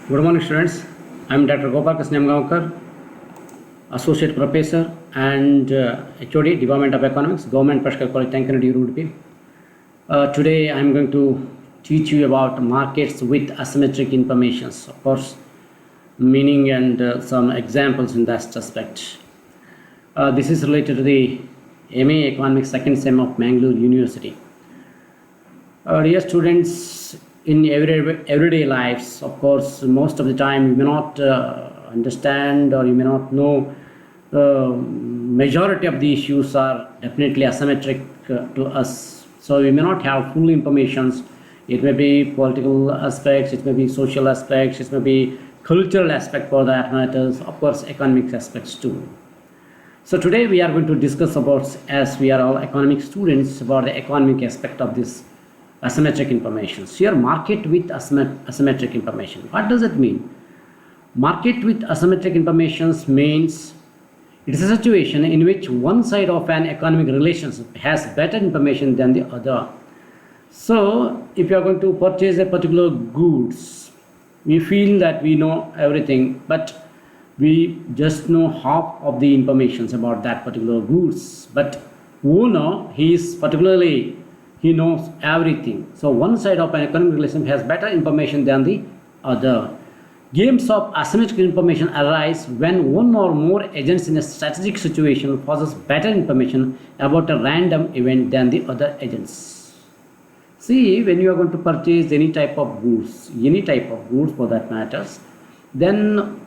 Good morning, students. I am Dr. Gopal Krishnamgaonkar, Associate Professor and HOD, Department of Economics, Government Prashkar College, Tankanadi, Udupi. Today, I am going to teach you about markets with asymmetric informations. Of course, meaning and some examples in that aspect. This is related to the MA Economics second sem of Mangalore University. Dear students, in everyday lives, of course, most of the time you may not understand or you may not know. Majority of the issues are definitely asymmetric to us, so we may not have full informations. It may be political aspects, it may be social aspects, it may be cultural aspect for that matters, of course economic aspects too. So today we are going to discuss about, as we are all economic students, about the economic aspect of this asymmetric information. Here, market with asymmetric information. What does it mean? Market with asymmetric information means it is a situation in which one side of an economic relationship has better information than the other. So, if you are going to purchase a particular goods, we feel that we know everything, but we just know half of the information about that particular goods. But owner, he knows everything. So one side of an economic relationship has better information than the other. Games of asymmetric information arise when one or more agents in a strategic situation possess better information about a random event than the other agents. See, when you are going to purchase any type of goods for that matters, then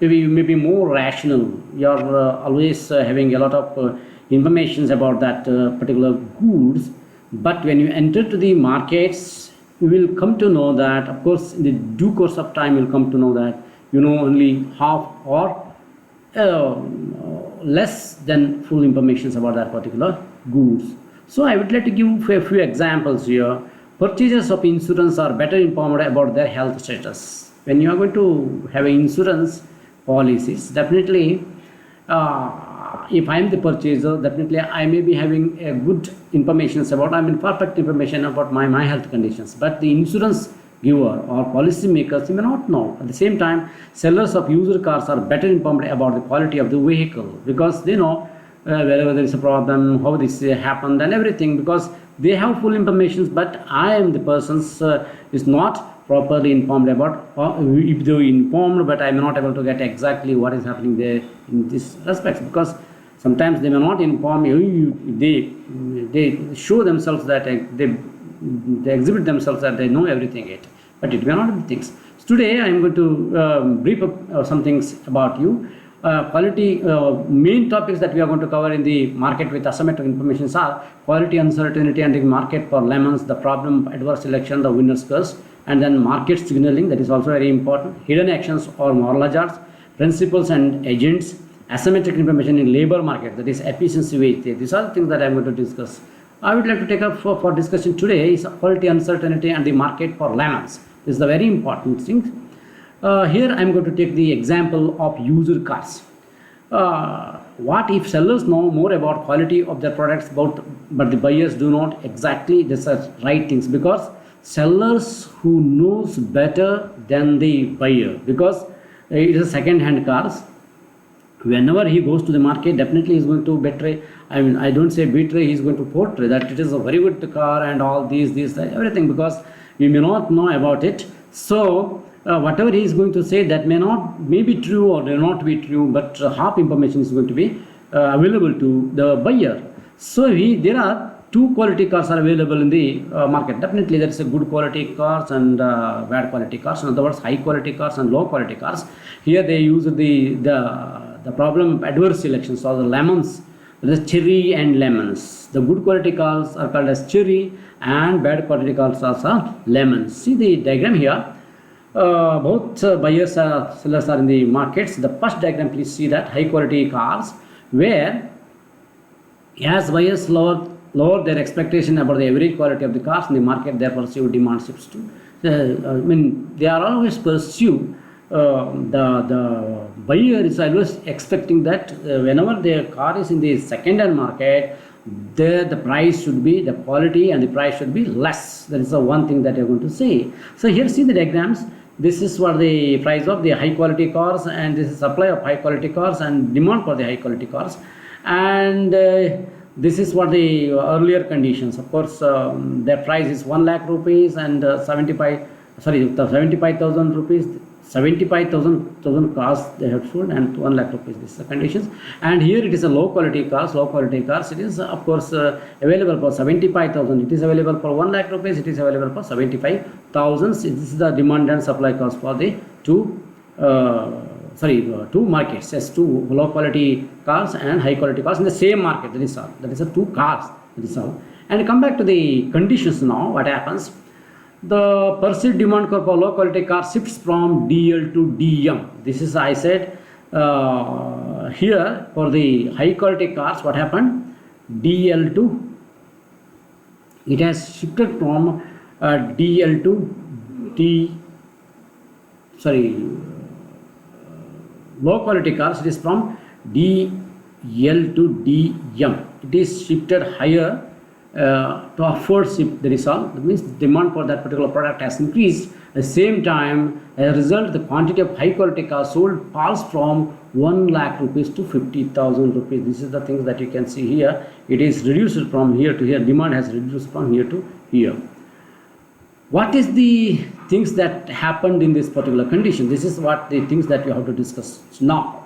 maybe you may be more rational. You are always having a lot of information about that particular goods. But when you enter to the markets, you will come to know that, of course, in the due course of time, you will come to know that you know only half or less than full information about that particular goods. So I would like to give a few examples here. Purchasers of insurance are better informed about their health status. When you are going to have insurance policies, definitely if I am the purchaser, definitely I may be having a good information about, perfect information about my health conditions. But the insurance giver or policy makers may not know. At the same time, sellers of used cars are better informed about the quality of the vehicle because they know wherever there is a problem, how this happened and everything, because they have full information. But I am the person is not properly informed about, if they are informed, but I am not able to get exactly what is happening there in this respect, because sometimes they may not inform you. They show themselves that they exhibit themselves that they know everything yet, but it may not be things. So today I am going to brief up some things about you. Quality main topics that we are going to cover in the market with asymmetric information are quality uncertainty and the market for lemons, the problem adverse selection, the winner's curse, and then market signaling, that is also very important, hidden actions or moral hazards, principles and agents, asymmetric information in labor market, that is efficiency wage. These are the things that I am going to discuss. I would like to take up for discussion today is quality uncertainty and the market for lemons. This is the very important thing. Here I am going to take the example of used cars. What if sellers know more about quality of their products, but the buyers do not exactly the right things, because sellers who knows better than the buyer, because it is a second-hand cars. Whenever he goes to the market, definitely he is going to betray. I don't say betray. He is going to portray that it is a very good car and all these everything, because we may not know about it. So whatever he is going to say, that may be true or may not be true, but half information is going to be available to the buyer. So there are two quality cars are available in the market. Definitely there is a good quality cars and bad quality cars. In other words, high quality cars and low quality cars. Here they use the problem adverse selections, or the lemons, the cherry and lemons. The good quality cars are called as cherry and bad quality cars are lemons. See the diagram here. Both buyers and sellers are in the markets. The first diagram, please see that high quality cars, where as buyers lower their expectation about the average quality of the cars in the market, their perceived demand shifts to. They are always pursue. The buyer is always expecting that whenever their car is in the second-hand market, the price should be, the quality and the price should be less. That is the one thing that you're going to say. So here see the diagrams. this is what the price of the high quality cars, and this is supply of high quality cars and demand for the high quality cars. And this is what the earlier conditions. Of course, their price is 1 lakh rupees and 75,000 rupees. 75,000 cars they have sold and 1 lakh rupees. This is the conditions. And here it is a low quality cars. Low quality cars. It is of course available for 75,000. It is available for 1 lakh rupees. It is available for 75,000. This is the demand and supply cost for the two markets. Yes, two low quality cars and high quality cars in the same market. That is all. That is the two cars. That is all. And come back to the conditions now. What happens? The perceived demand curve for low quality car shifts from DL to DM. This is, I said, here for the high quality cars, what happened? DL to, it has shifted from DL to low quality cars, it is from DL to DM. It is shifted higher to upward shift. That is all. That means demand for that particular product has increased. At the same time, as a result, the quantity of high quality cars sold falls from 1 lakh rupees to 50,000 rupees. This is the things that you can see here. It is reduced from here to here. Demand has reduced from here to here. What is the things that happened in this particular condition? This is what the things that we have to discuss now.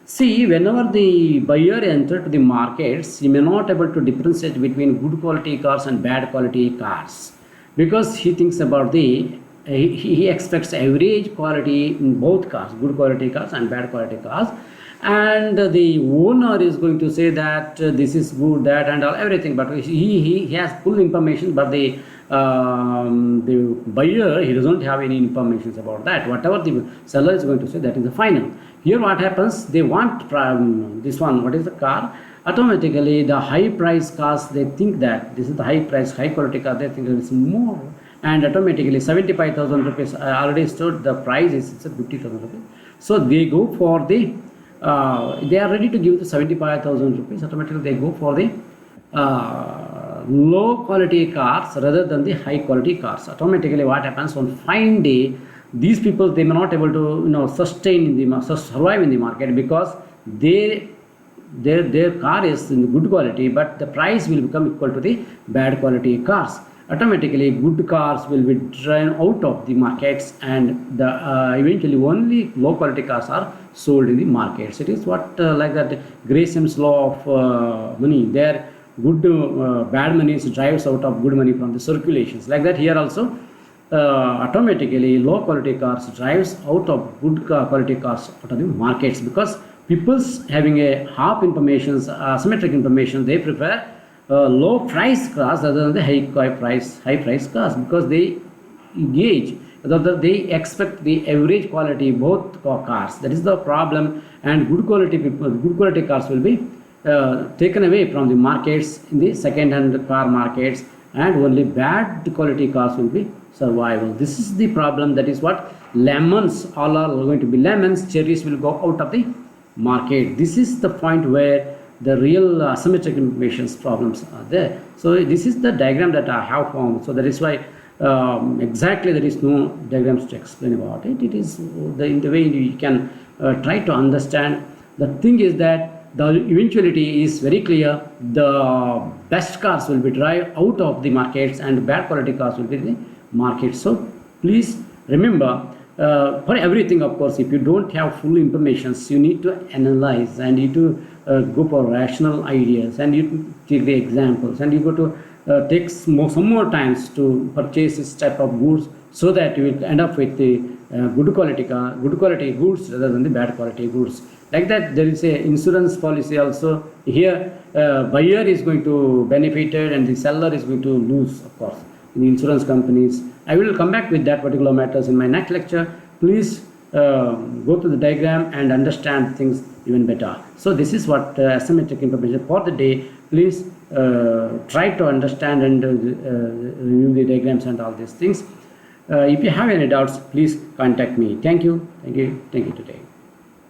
See, whenever the buyer enters to the markets, he may not able to differentiate between good quality cars and bad quality cars, because he thinks about he expects average quality in both cars, good quality cars and bad quality cars, and the owner is going to say that this is good, that and all, everything, but he has full information, but the buyer, he doesn't have any information about that. Whatever the seller is going to say, that is the final. Here what happens, they want this one, what is the car? Automatically the high price cars, they think that this is the high price, high quality car, they think it is more, and automatically 75,000 rupees, I already stood the price is 50,000 rupees. So they go for the, they are ready to give the 75,000 rupees, automatically they go for the low quality cars rather than the high quality cars. Automatically what happens, on fine day, these people, they may not able to sustain in the survive in the market, because their car is in good quality, but the price will become equal to the bad quality cars. Automatically good cars will be drawn out of the markets, and the eventually only low quality cars are sold in the markets. It is what like that Graham's law of money. There good bad money drives out of good money from the circulations. Like that here also, automatically low quality cars drives out of good quality cars out of the markets, because people's having a half information, asymmetric information, they prefer low price cars rather than the high price cars, because they gauge whether they expect the average quality both cars. That is the problem, and good quality cars will be taken away from the markets in the second hand car markets, and only bad quality cars will be survival. This is the problem. That is what lemons, all are going to be lemons, cherries will go out of the market. This is the point where the real asymmetric information problems are there. So this is the diagram that I have found. So that is why exactly there is no diagrams to explain about it. It is in the way you can try to understand. The thing is that the eventuality is very clear. The best cars will be driven out of the markets, and bad quality cars will be in the market. So please remember, for everything, of course, if you don't have full information, you need to analyze, and you need to go for rational ideas, and you take the examples, and you go to take some more times to purchase this type of goods, so that you will end up with the good quality goods rather than the bad quality goods. Like that, there is a insurance policy also. Here, buyer is going to benefit and the seller is going to lose, of course, in insurance companies. I will come back with that particular matters in my next lecture. Please go to the diagram and understand things even better. So this is what asymmetric information for the day. Please try to understand and review the diagrams and all these things. If you have any doubts, please contact me. Thank you today.